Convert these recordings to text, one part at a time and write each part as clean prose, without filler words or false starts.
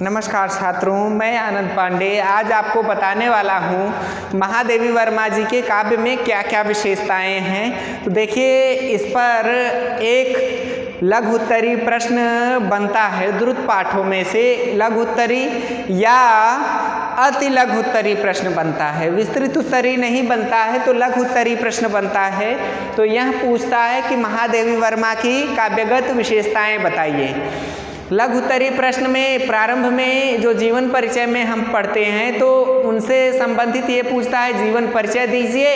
नमस्कार छात्रों, मैं आनंद पांडे आज आपको बताने वाला हूँ महादेवी वर्मा जी के काव्य में क्या क्या विशेषताएं हैं। तो देखिए, इस पर एक लघु उत्तरी प्रश्न बनता है। द्रुत पाठों में से लघु उत्तरी या अति लघु उत्तरी प्रश्न बनता है, विस्तृत उत्तरी नहीं बनता है, तो लघु उत्तरी प्रश्न बनता है। तो यह पूछता है कि महादेवी वर्मा की काव्यगत विशेषताएं बताइए। लघु उत्तरी प्रश्न में प्रारंभ में जो जीवन परिचय में हम पढ़ते हैं तो उनसे संबंधित ये पूछता है जीवन परिचय दीजिए,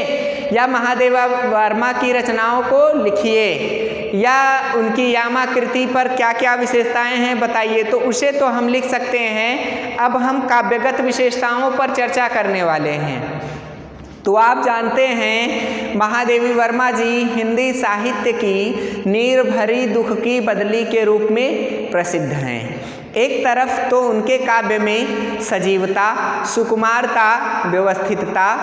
या महादेवी वर्मा की रचनाओं को लिखिए, या उनकी यामाकृति पर क्या क्या विशेषताएं हैं बताइए। तो उसे तो हम लिख सकते हैं। अब हम काव्यगत विशेषताओं पर चर्चा करने वाले हैं। तो आप जानते हैं महादेवी वर्मा जी हिंदी साहित्य की नीर भरी दुख की बदली के रूप में प्रसिद्ध हैं। एक तरफ तो उनके काव्य में सजीवता, सुकुमारता, व्यवस्थितता,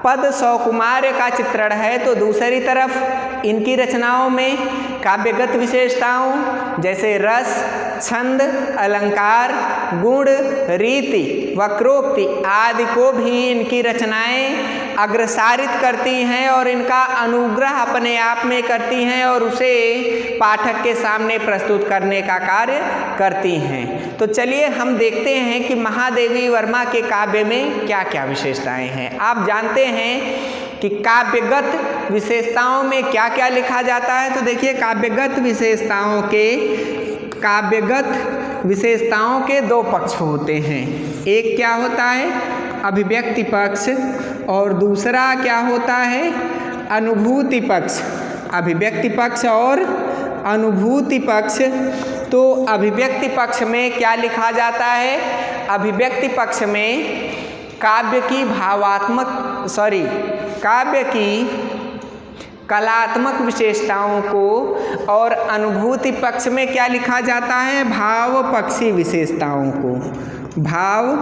पद सौकुमार्य का चित्रण है, तो दूसरी तरफ इनकी रचनाओं में काव्यगत विशेषताओं जैसे रस, छंद, अलंकार, गुण, रीति, वक्रोक्ति आदि को भी इनकी रचनाएं अग्रसारित करती हैं और इनका अनुग्रह अपने आप में करती हैं और उसे पाठक के सामने प्रस्तुत करने का कार्य करती हैं। तो चलिए हम देखते हैं कि महादेवी वर्मा के काव्य में क्या क्या विशेषताएं हैं। आप जानते हैं कि काव्यगत विशेषताओं में क्या क्या लिखा जाता है। तो देखिए, काव्यगत विशेषताओं के दो पक्ष होते हैं। एक क्या होता है, अभिव्यक्ति पक्ष, और दूसरा क्या होता है, अनुभूति पक्ष। अभिव्यक्ति पक्ष और अनुभूति पक्ष। तो अभिव्यक्ति पक्ष में क्या लिखा जाता है, अभिव्यक्ति पक्ष में काव्य की कलात्मक विशेषताओं को, और अनुभूति पक्ष में क्या लिखा जाता है, भाव पक्षी विशेषताओं को, भाव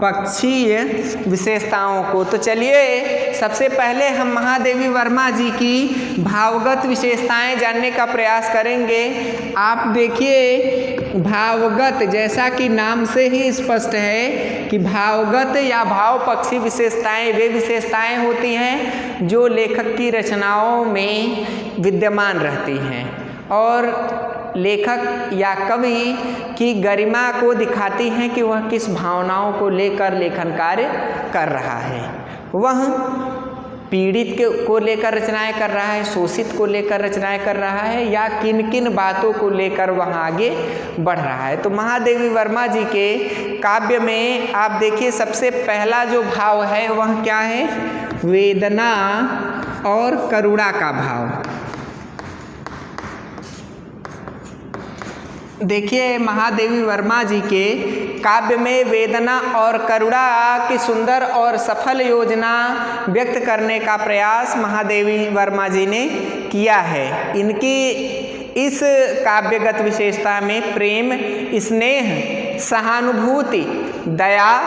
पक्षीय विशेषताओं को। तो चलिए सबसे पहले हम महादेवी वर्मा जी की भावगत विशेषताएं जानने का प्रयास करेंगे। आप देखिए, भावगत जैसा कि नाम से ही स्पष्ट है कि भावगत या भाव पक्षी विशेषताएं वे विशेषताएं होती हैं जो लेखक की रचनाओं में विद्यमान रहती हैं और लेखक या कवि की गरिमा को दिखाती हैं कि वह किस भावनाओं को लेकर लेखन कार्य कर रहा है। वह पीड़ित को लेकर रचनाएं कर रहा है, शोषित को लेकर रचनाएं कर रहा है, या किन किन बातों को लेकर वह आगे बढ़ रहा है। तो महादेवी वर्मा जी के काव्य में आप देखिए, सबसे पहला जो भाव है वह क्या है, वेदना और करुणा का भाव। देखिए, महादेवी वर्मा जी के काव्य में वेदना और करुणा की सुंदर और सफल योजना व्यक्त करने का प्रयास महादेवी वर्मा जी ने किया है। इनकी इस काव्यगत विशेषता में प्रेम, स्नेह, सहानुभूति, दया,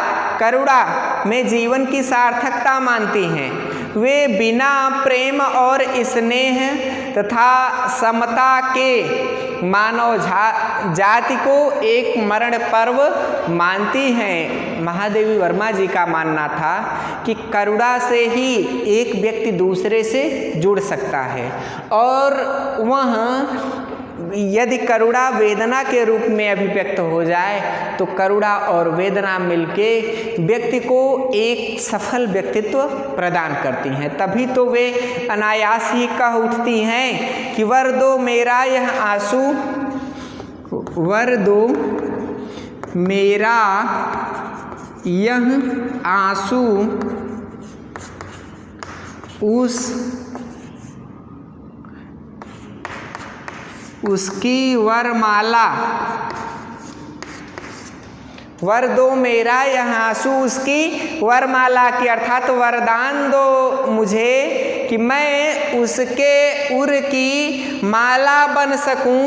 करुणा में जीवन की सार्थकता मानती हैं। वे बिना प्रेम और स्नेह तथा समता के मानव जाति को एक मरण पर्व मानती हैं। महादेवी वर्मा जी का मानना था कि करुणा से ही एक व्यक्ति दूसरे से जुड़ सकता है, और वह यदि करुणा वेदना के रूप में अभिव्यक्त हो जाए तो करुणा और वेदना मिलके व्यक्ति को एक सफल व्यक्तित्व प्रदान करती हैं। तभी तो वे अनायास ही कह उठती हैं कि वर दो मेरा यह आंसू, वर दो मेरा यह आंसू उसकी वरमाला, वर दो मेरा यह आंसू उसकी वरमाला की, अर्थात वरदान दो मुझे कि मैं उसके उर की माला बन सकूं,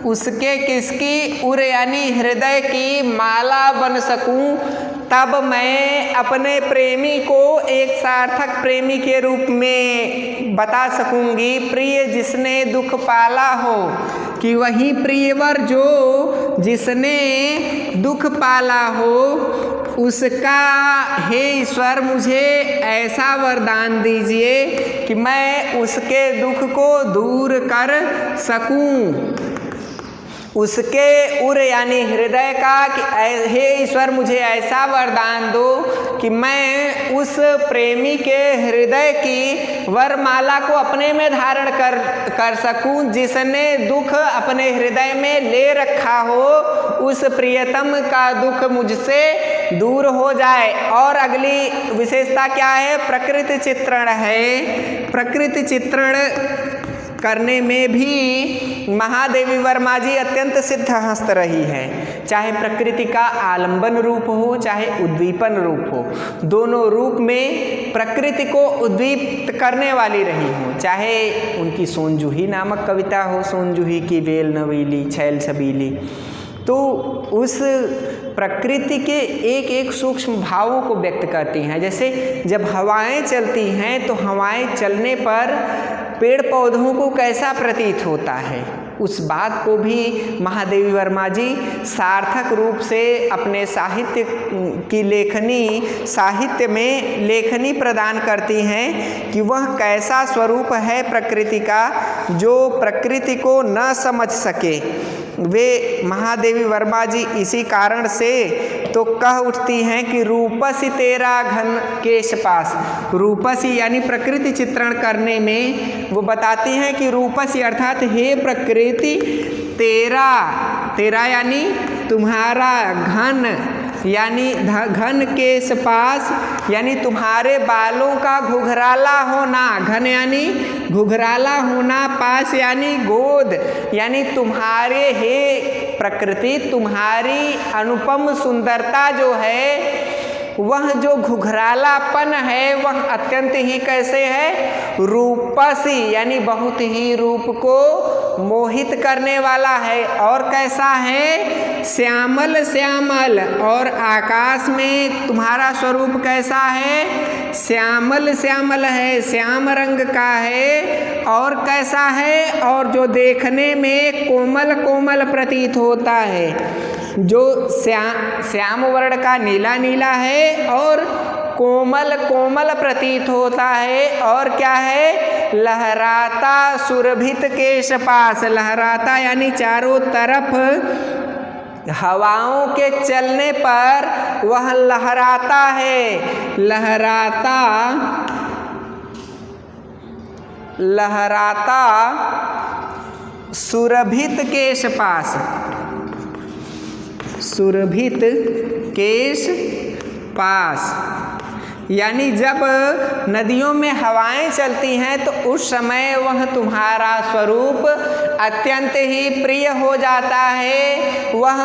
उसके किसकी, उर यानी हृदय की माला बन सकूं। तब मैं अपने प्रेमी को एक सार्थक प्रेमी के रूप में बता सकूंगी। प्रिय जिसने दुख पाला हो, कि वही प्रियवर जो जिसने दुख पाला हो उसका हे ईश्वर मुझे ऐसा वरदान दीजिए कि मैं उसके दुख को दूर कर सकूं। उसके उर यानी हृदय का कि हे ईश्वर मुझे ऐसा वरदान दो कि मैं उस प्रेमी के हृदय की वरमाला को अपने में धारण कर सकूं, जिसने दुख अपने हृदय में ले रखा हो उस प्रियतम का दुख मुझसे दूर हो जाए। और अगली विशेषता क्या है? प्रकृति चित्रण है। प्रकृति चित्रण करने में भी महादेवी वर्मा जी अत्यंत सिद्धहस्त रही है। चाहे प्रकृति का आलंबन रूप हो चाहे उद्दीपन रूप हो, दोनों रूप में प्रकृति को उद्दीपित करने वाली रही हो। चाहे उनकी सोनजूही नामक कविता हो, सोनजूही की बेल नवीली छैल छबीली, तो उस प्रकृति के एक एक सूक्ष्म भावों को व्यक्त करती हैं। जैसे जब हवाएं चलती हैं तो हवाएं चलने पर पेड़ पौधों को कैसा प्रतीत होता है, उस बात को भी महादेवी वर्मा जी सार्थक रूप से अपने साहित्य की साहित्य में लेखनी प्रदान करती हैं कि वह कैसा स्वरूप है प्रकृति का जो प्रकृति को न समझ सके। वे महादेवी वर्मा जी इसी कारण से तो कह उठती हैं कि रूपसी तेरा घन केश पास। रूपसी यानी प्रकृति चित्रण करने में वो बताती हैं कि रूपसी अर्थात हे प्रकृति तेरा यानी तुम्हारा, घन यानी घन केश पास यानी तुम्हारे बालों का घुघराला होना, घन यानी घुघराला होना, पास यानी गोद यानी तुम्हारे हे प्रकृति तुम्हारी अनुपम सुंदरता जो है वह जो घुघरालापन है वह अत्यंत ही कैसे है? रूपसी यानी बहुत ही रूप को मोहित करने वाला है। और कैसा है? श्यामल श्यामल। और आकाश में तुम्हारा स्वरूप कैसा है? श्यामल श्यामल है, श्याम रंग का है। और कैसा है? और जो देखने में कोमल कोमल प्रतीत होता है, जो श्याम वर्ण का नीला नीला है और कोमल कोमल प्रतीत होता है। और क्या है? लहराता सुरभित केश पास। लहराता यानी चारों तरफ हवाओं के चलने पर वह लहराता है। लहराता सुरभित केश पास। सुरभित केश पास यानी जब नदियों में हवाएं चलती हैं तो उस समय वह तुम्हारा स्वरूप अत्यंत ही प्रिय हो जाता है, वह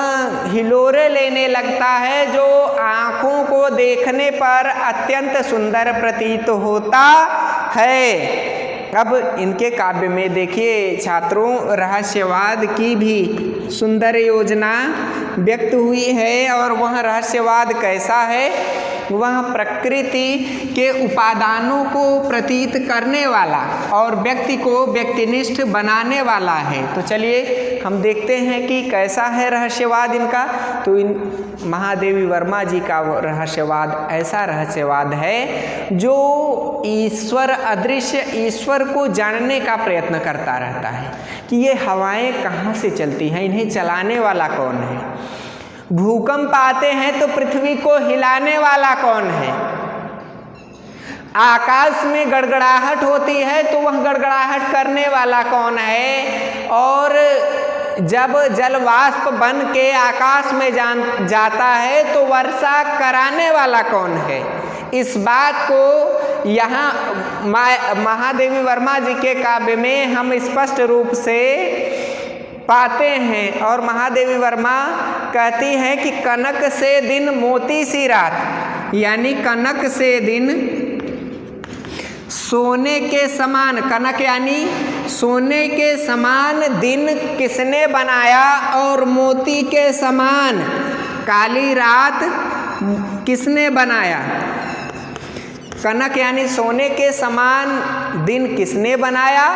हिलोरे लेने लगता है, जो आँखों को देखने पर अत्यंत सुंदर प्रतीत होता है। अब इनके काव्य में देखिए छात्रों, रहस्यवाद की भी सुंदर योजना व्यक्त हुई है। और वह रहस्यवाद कैसा है? वह प्रकृति के उपादानों को प्रतीत करने वाला और व्यक्ति को व्यक्तिनिष्ठ बनाने वाला है। तो चलिए हम देखते हैं कि कैसा है रहस्यवाद इनका। तो इन महादेवी वर्मा जी का रहस्यवाद ऐसा रहस्यवाद है जो ईश्वर अदृश्य ईश्वर को जानने का प्रयत्न करता रहता है कि ये हवाएं कहाँ से चलती हैं, इन्हें चलाने वाला कौन है। भूकंप आते हैं तो पृथ्वी को हिलाने वाला कौन है। आकाश में गड़गड़ाहट होती है तो वह गड़गड़ाहट करने वाला कौन है। और जब जल वाष्प बन के आकाश में जाता है तो वर्षा कराने वाला कौन है। इस बात को यहाँ महादेवी वर्मा जी के काव्य में हम स्पष्ट रूप से पाते हैं। और महादेवी वर्मा कहती हैं कि कनक से दिन मोती सी रात, यानी कनक से दिन सोने के समान, कनक यानी सोने के समान दिन किसने बनाया और मोती के समान काली रात किसने बनाया। कनक यानी सोने के समान दिन किसने बनाया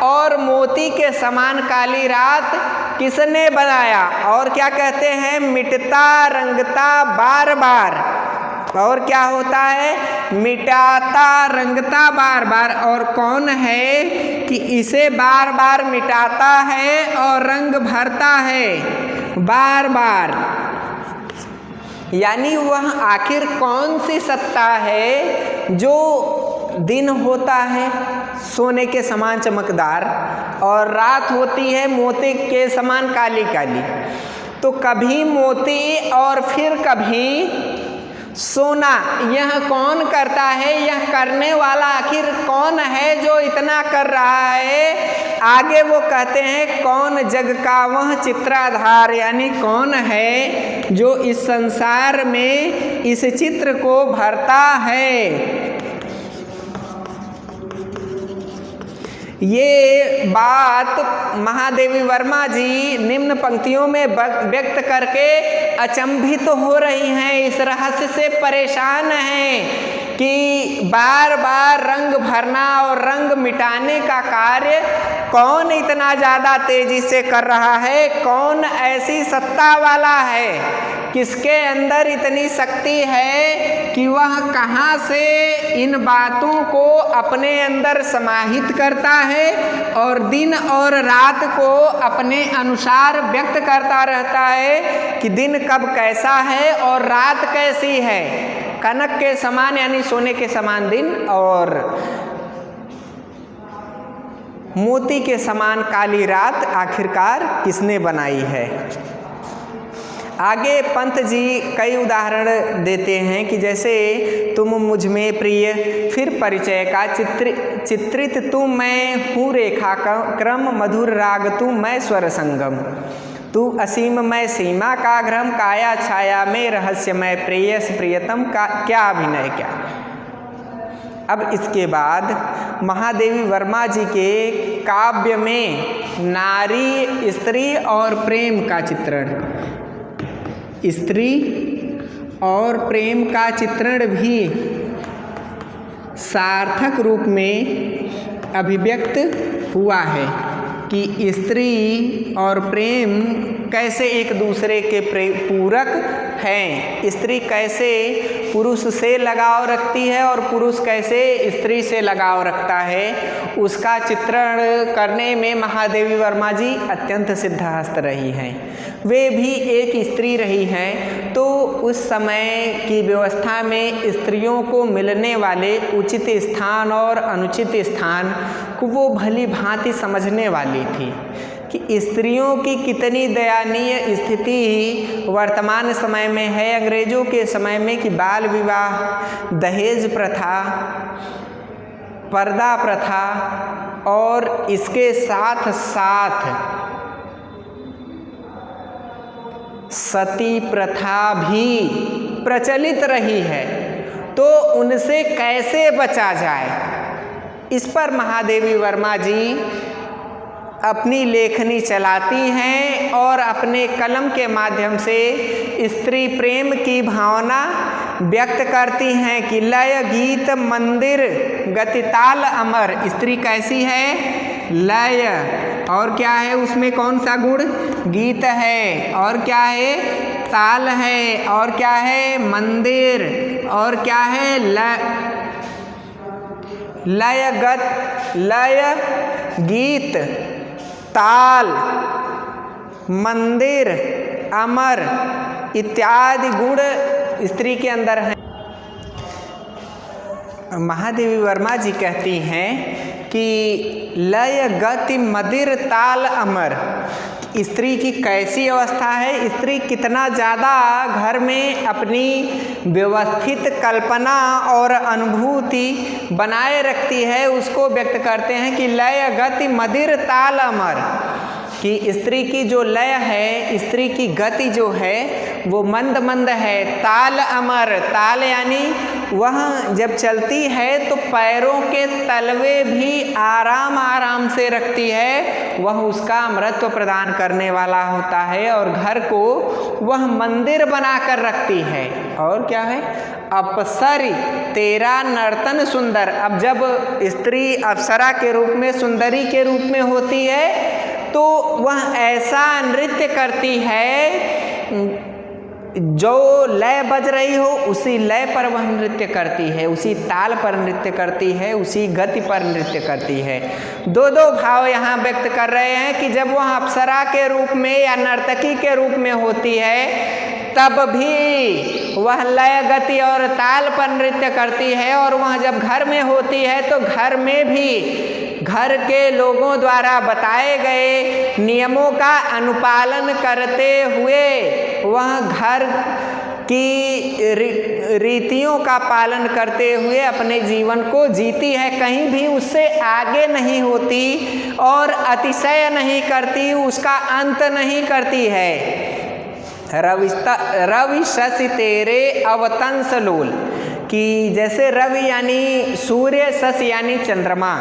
और मोती के समान काली रात किसने बनाया? और क्या कहते हैं? मिटता रंगता बार बार। और क्या होता है? मिटाता रंगता बार बार। और कौन है कि इसे बार बार मिटाता है और रंग भरता है बार बार? यानी वह आखिर कौन सी सत्ता है जो दिन होता है सोने के समान चमकदार और रात होती है मोती के समान काली काली? तो कभी मोती और फिर कभी सोना, यह कौन करता है? यह करने वाला आखिर कौन है जो इतना कर रहा है? आगे वो कहते हैं कौन जग का वह चित्राधार, यानी कौन है जो इस संसार में इस चित्र को भरता है। ये बात महादेवी वर्मा जी निम्न पंक्तियों में व्यक्त करके अचंभित हो रही हैं, इस रहस्य से परेशान हैं कि बार बार रंग भरना और रंग मिटाने का कार्य कौन इतना ज़्यादा तेजी से कर रहा है? कौन ऐसी सत्ता वाला है? किसके अंदर इतनी शक्ति है कि वह कहाँ से इन बातों को अपने अंदर समाहित करता है और दिन और रात को अपने अनुसार व्यक्त करता रहता है कि दिन कब कैसा है और रात कैसी है। कनक के समान यानी सोने के समान दिन और मोती के समान काली रात आखिरकार किसने बनाई है? आगे पंत जी कई उदाहरण देते हैं कि जैसे तुम मुझ में प्रिय, फिर परिचय का चित्रित तू मैं हूँ रेखा क्रम, मधुर राग तू मैं स्वर संगम, तू असीम मैं सीमा का घ्रम, काया छाया में रहस्यमय प्रेयस प्रियतम का क्या अभिनय क्या। अब इसके बाद महादेवी वर्मा जी के काव्य में नारी, स्त्री और प्रेम का चित्रण, स्त्री और प्रेम का चित्रण भी सार्थक रूप में अभिव्यक्त हुआ है कि स्त्री और प्रेम कैसे एक दूसरे के पूरक हैं। स्त्री कैसे पुरुष से लगाव रखती है और पुरुष कैसे स्त्री से लगाव रखता है, उसका चित्रण करने में महादेवी वर्मा जी अत्यंत सिद्धहस्त रही हैं। वे भी एक स्त्री रही हैं, तो उस समय की व्यवस्था में स्त्रियों को मिलने वाले उचित स्थान और अनुचित स्थान को वो भली भांति समझने वाली थी कि स्त्रियों की कितनी दयनीय स्थिति वर्तमान समय में है, अंग्रेजों के समय में, कि बाल विवाह, दहेज प्रथा, पर्दा प्रथा और इसके साथ साथ सती प्रथा भी प्रचलित रही है। तो उनसे कैसे बचा जाए, इस पर महादेवी वर्मा जी अपनी लेखनी चलाती हैं और अपने कलम के माध्यम से स्त्री प्रेम की भावना व्यक्त करती हैं कि लय गीत मंदिर गति ताल अमर। स्त्री कैसी है? लय, और क्या है उसमें? कौन सा गुण? गीत है, और क्या है? ताल है, और क्या है? मंदिर, और क्या है? लय गीत ताल मंदिर अमर इत्यादि गुण स्त्री के अंदर हैं। महादेवी वर्मा जी कहती हैं कि लय गति मदिर ताल अमर, स्त्री की कैसी अवस्था है, स्त्री कितना ज़्यादा घर में अपनी व्यवस्थित कल्पना और अनुभूति बनाए रखती है, उसको व्यक्त करते हैं कि लय गति मदिर ताल अमर, कि स्त्री की जो लय है, स्त्री की गति जो है वो मंद मंद है, ताल अमर। ताल यानी वह जब चलती है तो पैरों के तलवे भी आराम आराम से रखती है, वह उसका अमृतत्व प्रदान करने वाला होता है और घर को वह मंदिर बनाकर रखती है। और क्या है? अप्सरी तेरा नर्तन सुंदर। अब जब स्त्री अप्सरा के रूप में, सुंदरी के रूप में होती है तो वह ऐसा नृत्य करती है, जो लय बज रही हो उसी लय पर वह नृत्य करती है, उसी ताल पर नृत्य करती है, उसी गति पर नृत्य करती है। दो भाव यहाँ व्यक्त कर रहे हैं कि जब वह अप्सरा के रूप में या नर्तकी के रूप में होती है तब भी वह लय गति और ताल पर नृत्य करती है, और वह जब घर में होती है तो घर में भी घर के लोगों द्वारा बताए गए नियमों का अनुपालन करते हुए वह घर की रीतियों का पालन करते हुए अपने जीवन को जीती है, कहीं भी उससे आगे नहीं होती और अतिशय नहीं करती, उसका अंत नहीं करती है। रवि शशि तेरे अवतंस लोल, कि जैसे रवि यानी सूर्य, शशि यानी चंद्रमा,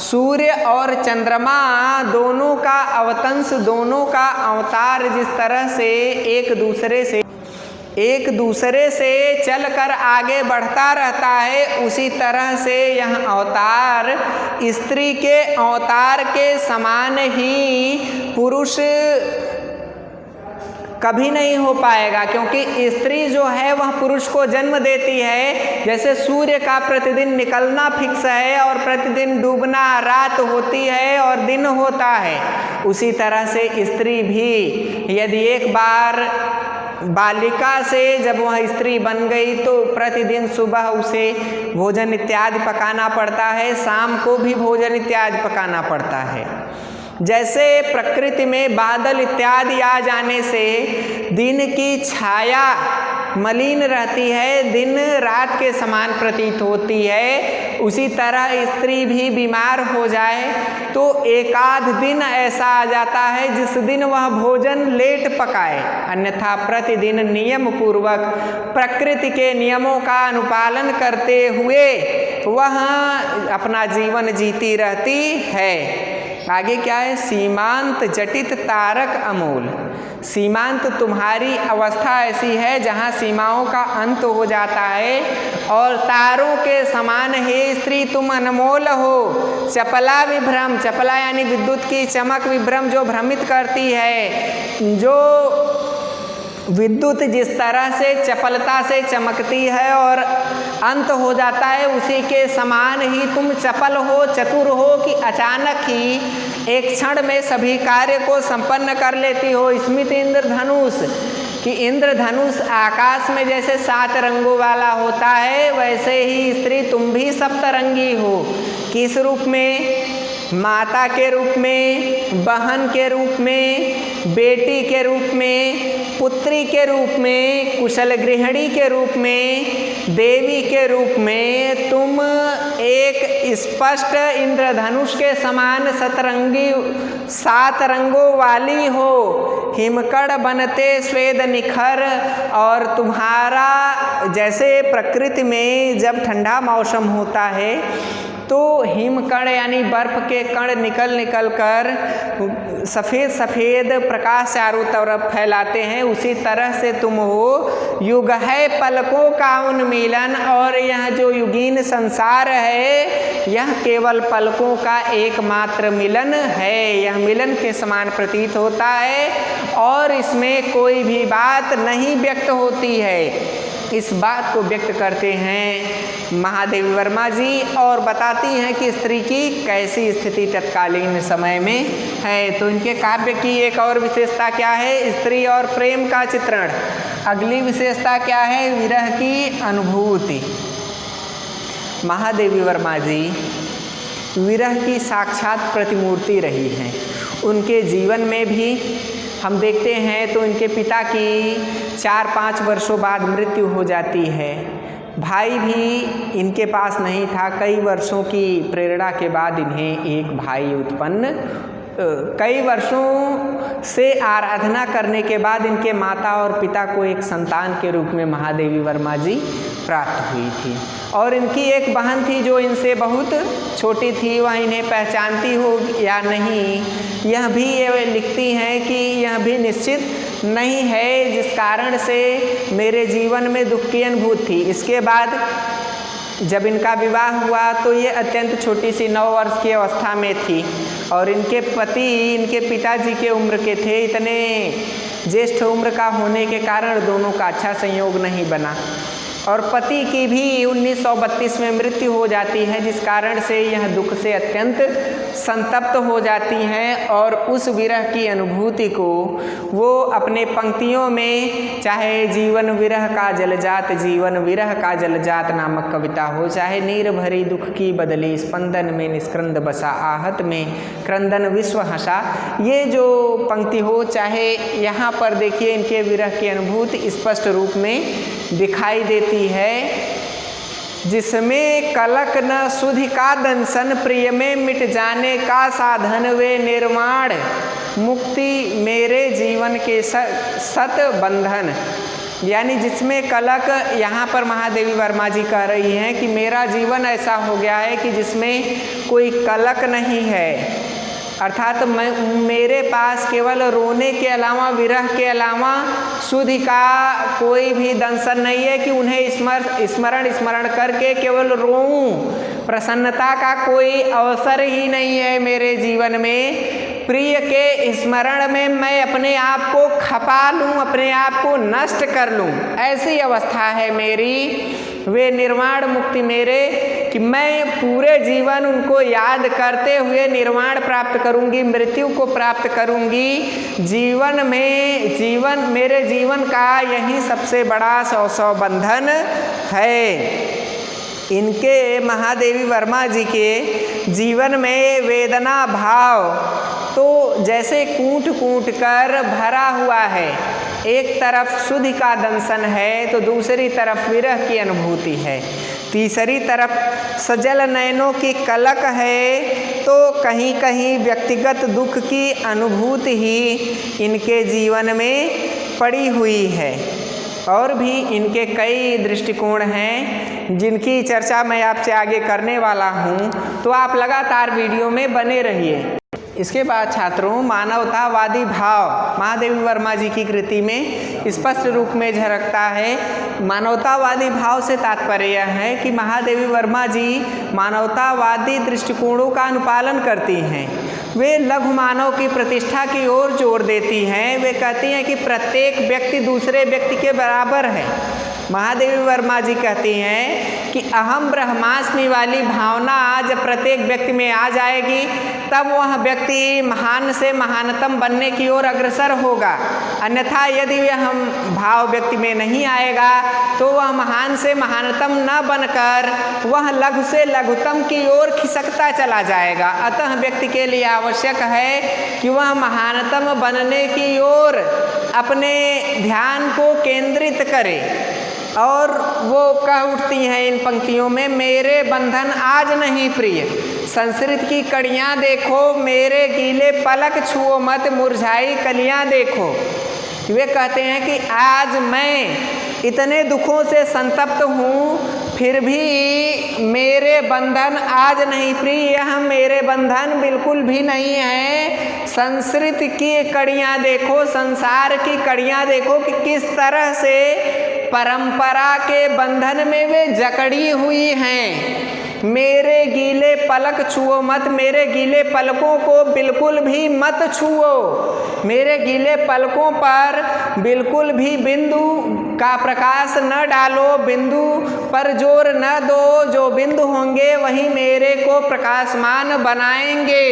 सूर्य और चंद्रमा दोनों का अवतंस, दोनों का अवतार जिस तरह से एक दूसरे से चलकर आगे बढ़ता रहता है, उसी तरह से यह अवतार स्त्री के अवतार के समान ही पुरुष कभी नहीं हो पाएगा, क्योंकि स्त्री जो है वह पुरुष को जन्म देती है। जैसे सूर्य का प्रतिदिन निकलना फिक्स है और प्रतिदिन डूबना, रात होती है और दिन होता है, उसी तरह से स्त्री भी यदि एक बार बालिका से जब वह स्त्री बन गई तो प्रतिदिन सुबह उसे भोजन इत्यादि पकाना पड़ता है, शाम को भी भोजन इत्यादि पकाना पड़ता है। जैसे प्रकृति में बादल इत्यादि आ जाने से दिन की छाया मलिन रहती है, दिन रात के समान प्रतीत होती है, उसी तरह स्त्री भी बीमार हो जाए तो एकाध दिन ऐसा आ जाता है जिस दिन वह भोजन लेट पकाए, अन्यथा प्रतिदिन नियम पूर्वक प्रकृति के नियमों का अनुपालन करते हुए वह अपना जीवन जीती रहती है। आगे क्या है? सीमांत जटित तारक अमोल, सीमांत तुम्हारी अवस्था ऐसी है जहाँ सीमाओं का अंत हो जाता है और तारों के समान हे स्त्री तुम अनमोल हो। चपला विभ्रम, चपला यानी विद्युत की चमक, विभ्रम जो भ्रमित करती है, जो विद्युत जिस तरह से चपलता से चमकती है और अंत हो जाता है, उसी के समान ही तुम चपल हो, चतुर हो कि अचानक ही एक क्षण में सभी कार्य को संपन्न कर लेती हो। स्मित इंद्रधनुष, कि इंद्रधनुष आकाश में जैसे 7 रंगों वाला होता है, वैसे ही स्त्री तुम भी सप्तरंगी हो। किस रूप में? माता के रूप में, बहन के रूप में, बेटी के रूप में, पुत्री के रूप में, कुशल गृहिणी के रूप में, देवी के रूप में तुम एक स्पष्ट इंद्रधनुष के समान सतरंगी 7 रंगों वाली हो। हिमकड़ बनते स्वेद निखर, और तुम्हारा जैसे प्रकृति में जब ठंडा मौसम होता है तो हिमकण यानी बर्फ के कण निकल कर सफ़ेद सफ़ेद प्रकाश चारों तरफ फैलाते हैं, उसी तरह से तुम हो। युग है पलकों का उन्मीलन, और यह जो युगीन संसार है यह केवल पलकों का एकमात्र मिलन है। यह मिलन के समान प्रतीत होता है और इसमें कोई भी बात नहीं व्यक्त होती है। इस बात को व्यक्त करते हैं महादेवी वर्मा जी और बताती हैं कि स्त्री की कैसी स्थिति तत्कालीन समय में है। तो इनके काव्य की एक और विशेषता क्या है? स्त्री और प्रेम का चित्रण। अगली विशेषता क्या है? विरह की अनुभूति। महादेवी वर्मा जी विरह की साक्षात प्रतिमूर्ति रही हैं। उनके जीवन में भी हम देखते हैं तो इनके पिता की 4-5 वर्षों बाद मृत्यु हो जाती है। भाई भी इनके पास नहीं था। कई वर्षों की प्रेरणा के बाद इन्हें एक भाई उत्पन्न, कई वर्षों से आराधना करने के बाद इनके माता और पिता को एक संतान के रूप में महादेवी वर्मा जी प्राप्त हुई थी। और इनकी एक बहन थी जो इनसे बहुत छोटी थी, वह इन्हें पहचानती हो या नहीं यह भी ये लिखती हैं कि यह भी निश्चित नहीं है, जिस कारण से मेरे जीवन में दुख की अनुभूति थी। इसके बाद जब इनका विवाह हुआ तो ये अत्यंत छोटी सी 9 वर्ष की अवस्था में थी और इनके पति इनके पिताजी के उम्र के थे, इतने ज्येष्ठ उम्र का होने के कारण दोनों का अच्छा संयोग नहीं बना और पति की भी 1932 में मृत्यु हो जाती है, जिस कारण से यह दुख से अत्यंत संतप्त हो जाती हैं और उस विरह की अनुभूति को वो अपने पंक्तियों में, चाहे जीवन विरह का जलजात, जीवन विरह का जलजात नामक कविता हो, चाहे नीर भरी दुख की बदली स्पंदन में निष्क्रंद बसा आहत में क्रंदन विश्व हंसा, ये जो पंक्ति हो, चाहे यहाँ पर देखिए इनके विरह की अनुभूति स्पष्ट रूप में दिखाई देती है। जिसमें कलक न सुधि का दंसन, प्रिय में मिट जाने का साधन, वे निर्माण मुक्ति मेरे जीवन के सत बंधन। यानी जिसमें कलक, यहाँ पर महादेवी वर्मा जी कह रही हैं कि मेरा जीवन ऐसा हो गया है कि जिसमें कोई कलक नहीं है, अर्थात मेरे पास केवल रोने के अलावा, विरह के अलावा सुधि का कोई भी दंशन नहीं है कि उन्हें स्मरण करके केवल रोऊं। प्रसन्नता का कोई अवसर ही नहीं है मेरे जीवन में। प्रिय के स्मरण में मैं अपने आप को खपा लूं, अपने आप को नष्ट कर लूं, ऐसी अवस्था है मेरी। वे निर्वाण मुक्ति मेरे कि मैं पूरे जीवन उनको याद करते हुए निर्वाण प्राप्त करूंगी, मृत्यु को प्राप्त करूंगी। जीवन में मेरे जीवन का यही सबसे बड़ा सौ बंधन है। इनके महादेवी वर्मा जी के जीवन में वेदना भाव तो जैसे कूट कूट कर भरा हुआ है। एक तरफ सुधि का दंशन है तो दूसरी तरफ विरह की अनुभूति है, तीसरी तरफ सजल नयनों की कलक है, तो कहीं कहीं व्यक्तिगत दुख की अनुभूति ही इनके जीवन में पड़ी हुई है। और भी इनके कई दृष्टिकोण हैं जिनकी चर्चा मैं आपसे आगे करने वाला हूं, तो आप लगातार वीडियो में बने रहिए। इसके बाद छात्रों, मानवतावादी भाव महादेवी वर्मा जी की कृति में स्पष्ट रूप में झलकता है। मानवतावादी भाव से तात्पर्य है कि महादेवी वर्मा जी मानवतावादी दृष्टिकोणों का अनुपालन करती हैं। वे लघु मानव की प्रतिष्ठा की ओर जोर देती हैं। वे कहती हैं कि प्रत्येक व्यक्ति दूसरे व्यक्ति के बराबर है। महादेवी वर्मा जी कहती हैं कि अहम ब्रह्मास्मि वाली भावना जब प्रत्येक व्यक्ति में आ जाएगी, तब वह व्यक्ति महान से महानतम बनने की ओर अग्रसर होगा। अन्यथा यदि वह भाव व्यक्ति में नहीं आएगा तो वह महान से महानतम न बनकर वह लघु से लघुतम की ओर खिसकता चला जाएगा। अतः व्यक्ति के लिए आवश्यक है कि वह महानतम बनने की ओर अपने ध्यान को केंद्रित करे। और वो कह उठती हैं इन पंक्तियों में, मेरे बंधन आज नहीं प्रिय, संस्कृत की कड़ियाँ देखो, मेरे गीले पलक छुओ मत, मुरझाई कलियाँ देखो। वे कहते हैं कि आज मैं इतने दुखों से संतप्त हूँ, फिर भी मेरे बंधन आज नहीं प्रिय, यह मेरे बंधन बिल्कुल भी नहीं है। संस्कृत की कड़ियाँ देखो, संसार की कड़ियाँ देखो कि किस तरह से परंपरा के बंधन में वे जकड़ी हुई हैं। मेरे गीले पलक छुओ मत, मेरे गीले पलकों को बिल्कुल भी मत छुओ, मेरे गीले पलकों पर बिल्कुल भी बिंदु का प्रकाश न डालो, बिंदु पर जोर न दो। जो बिंदु होंगे वही मेरे को प्रकाशमान बनाएंगे।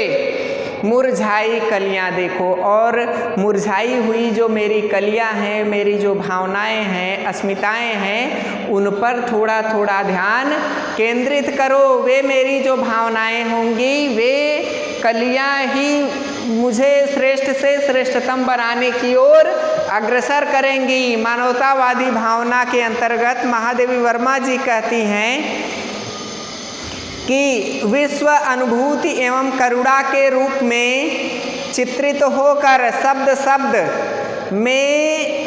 मुरझाई कलियाँ देखो, और मुरझाई हुई जो मेरी कलियाँ हैं, मेरी जो भावनाएं हैं, अस्मिताएं हैं, उन पर थोड़ा थोड़ा ध्यान केंद्रित करो। वे मेरी जो भावनाएं होंगी, वे कलियाँ ही मुझे श्रेष्ठ से श्रेष्ठतम बनाने की ओर अग्रसर करेंगी। मानवतावादी भावना के अंतर्गत महादेवी वर्मा जी कहती हैं कि विश्व अनुभूति एवं करुणा के रूप में चित्रित होकर शब्द शब्द में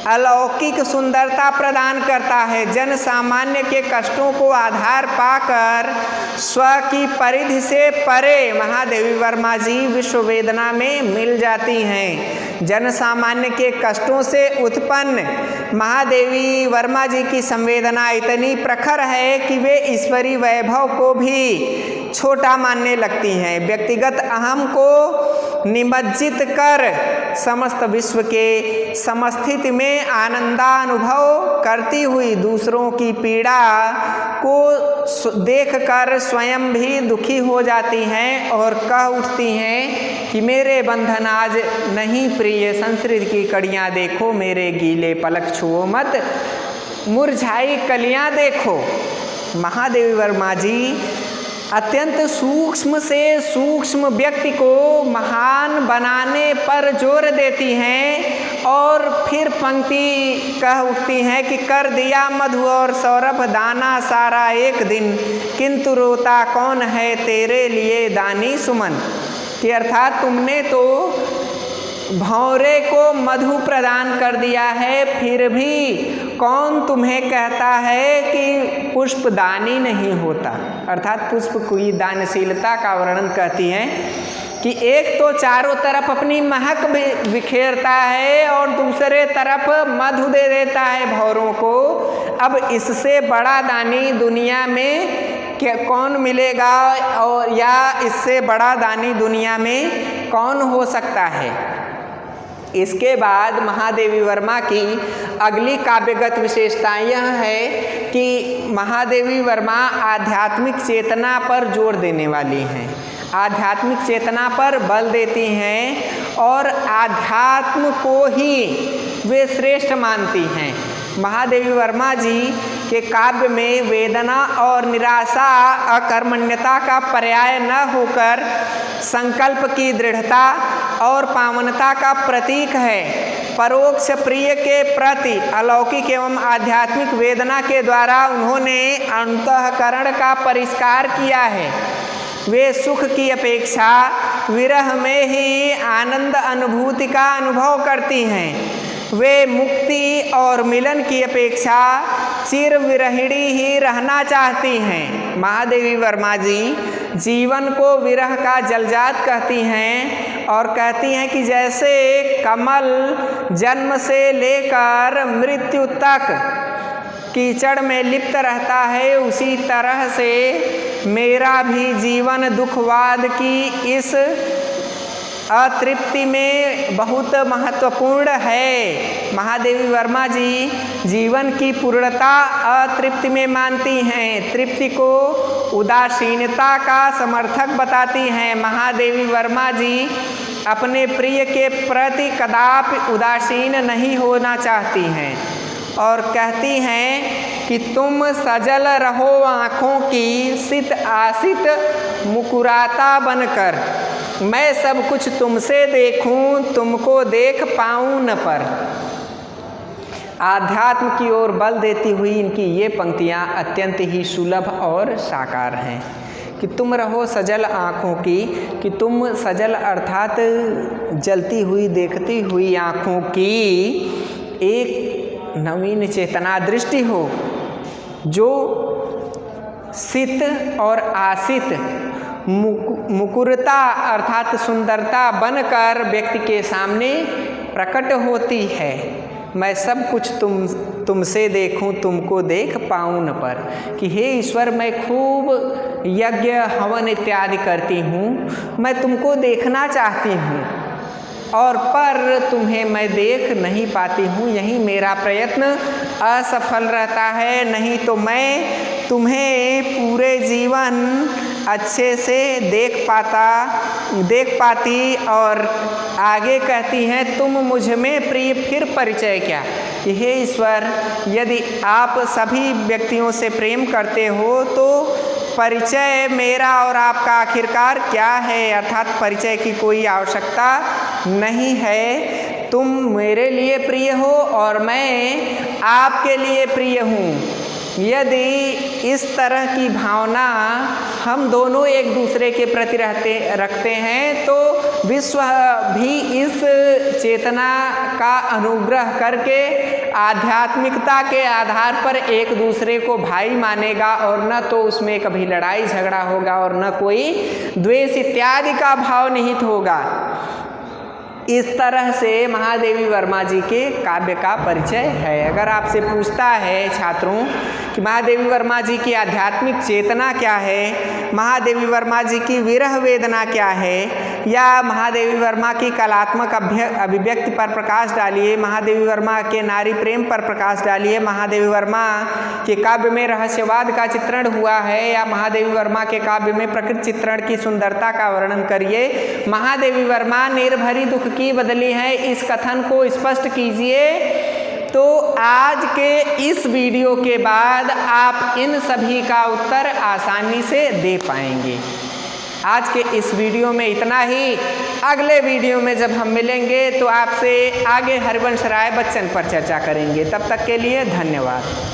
अलौकिक सुंदरता प्रदान करता है। जन सामान्य के कष्टों को आधार पाकर स्व की परिधि से परे महादेवी वर्मा जी विश्व वेदना में मिल जाती हैं। जन सामान्य के कष्टों से उत्पन्न महादेवी वर्मा जी की संवेदना इतनी प्रखर है कि वे ईश्वरीय वैभव को भी छोटा मानने लगती हैं। व्यक्तिगत अहम को निमज्जित कर समस्त विश्व के समस्थिति में आनंदानुभव करती हुई दूसरों की पीड़ा को देखकर स्वयं भी दुखी हो जाती हैं और कह उठती हैं कि मेरे बंधन आज नहीं प्रिय, संस्कृत की कड़ियाँ देखो, मेरे गीले पलक छुओ मत, मुरझाई कलियाँ देखो। महादेवी वर्मा जी अत्यंत सूक्ष्म से सूक्ष्म व्यक्ति को महान बनाने पर जोर देती हैं और फिर पंक्ति कह उठती हैं कि कर दिया मधु और सौरभ दाना सारा एक दिन, किंतु रोता कौन है तेरे लिए दानी सुमन। कि अर्थात तुमने तो भौरे को मधु प्रदान कर दिया है, फिर भी कौन तुम्हें कहता है कि पुष्प दानी नहीं होता। अर्थात पुष्प की दानशीलता का वर्णन कहती हैं कि एक तो चारों तरफ अपनी महक बिखेरता है और दूसरे तरफ मधु दे देता है भौरों को। अब इससे बड़ा दानी दुनिया में कौन मिलेगा, और या इससे बड़ा दानी दुनिया में कौन हो सकता है। इसके बाद महादेवी वर्मा की अगली काव्यगत विशेषता यह है कि महादेवी वर्मा आध्यात्मिक चेतना पर जोर देने वाली हैं, आध्यात्मिक चेतना पर बल देती हैं और आध्यात्म को ही वे श्रेष्ठ मानती हैं। महादेवी वर्मा जी के काव्य में वेदना और निराशा अकर्मण्यता का पर्याय न होकर संकल्प की दृढ़ता और पावनता का प्रतीक है। परोक्ष प्रिय के प्रति अलौकिक एवं आध्यात्मिक वेदना के द्वारा उन्होंने अंतःकरण का परिष्कार किया है। वे सुख की अपेक्षा विरह में ही आनंद अनुभूति का अनुभव करती हैं। वे मुक्ति और मिलन की अपेक्षा चिर विरहिणी ही रहना चाहती हैं। महादेवी वर्मा जी जीवन को विरह का जलजात कहती हैं और कहती हैं कि जैसे कमल जन्म से लेकर मृत्यु तक कीचड़ में लिप्त रहता है, उसी तरह से मेरा भी जीवन दुखवाद की इस अतृप्ति में बहुत महत्वपूर्ण है। महादेवी वर्मा जी जीवन की पूर्णता अतृप्ति में मानती हैं, तृप्ति को उदासीनता का समर्थक बताती हैं। महादेवी वर्मा जी अपने प्रिय के प्रति कदापि उदासीन नहीं होना चाहती हैं और कहती हैं कि तुम सजल रहो आँखों की सित आसित मुकुराता बनकर, मैं सब कुछ तुमसे देखूं, तुमको देख पाऊं न पर। आध्यात्म की ओर बल देती हुई इनकी ये पंक्तियाँ अत्यंत ही सुलभ और साकार हैं कि तुम रहो सजल आँखों की, कि तुम सजल अर्थात जलती हुई देखती हुई आँखों की एक नवीन चेतना दृष्टि हो, जो सित और आसित मुकुरता अर्थात सुंदरता बनकर व्यक्ति के सामने प्रकट होती है। मैं सब कुछ तुमसे देखूं, तुमको देख पाऊं न पर। कि हे ईश्वर, मैं खूब यज्ञ हवन इत्यादि करती हूँ, मैं तुमको देखना चाहती हूँ और पर तुम्हें मैं देख नहीं पाती हूँ, यही मेरा प्रयत्न असफल रहता है। नहीं तो मैं तुम्हें पूरे जीवन अच्छे से देख पाती। और आगे कहती हैं, तुम मुझ में प्रिय फिर परिचय क्या। कि हे ईश्वर, यदि आप सभी व्यक्तियों से प्रेम करते हो तो परिचय मेरा और आपका आखिरकार क्या है। अर्थात परिचय की कोई आवश्यकता नहीं है। तुम मेरे लिए प्रिय हो और मैं आपके लिए प्रिय हूँ। यदि इस तरह की भावना हम दोनों एक दूसरे के प्रति रखते हैं तो विश्व भी इस चेतना का अनुग्रह करके आध्यात्मिकता के आधार पर एक दूसरे को भाई मानेगा और न तो उसमें कभी लड़ाई झगड़ा होगा और न कोई द्वेष इत्यादि का भाव निहित होगा। इस तरह से महादेवी वर्मा जी के काव्य का परिचय है। अगर आपसे पूछता है छात्रों कि महादेवी वर्मा जी की आध्यात्मिक चेतना क्या है, महादेवी वर्मा जी की विरह वेदना क्या है, या महादेवी वर्मा की कलात्मक अभिव्यक्ति पर प्रकाश डालिए, महादेवी वर्मा के नारी प्रेम पर प्रकाश डालिए, महादेवी वर्मा के काव्य में रहस्यवाद का चित्रण हुआ है, या महादेवी वर्मा के काव्य में प्रकृति चित्रण की सुंदरता का वर्णन करिए, महादेवी वर्मा निर्भरी दुख की बदली है, इस कथन को स्पष्ट कीजिए। तो आज के इस वीडियो के बाद आप इन सभी का उत्तर आसानी से दे पाएंगे। आज के इस वीडियो में इतना ही। अगले वीडियो में जब हम मिलेंगे तो आपसे आगे हरिवंश राय बच्चन पर चर्चा करेंगे। तब तक के लिए धन्यवाद।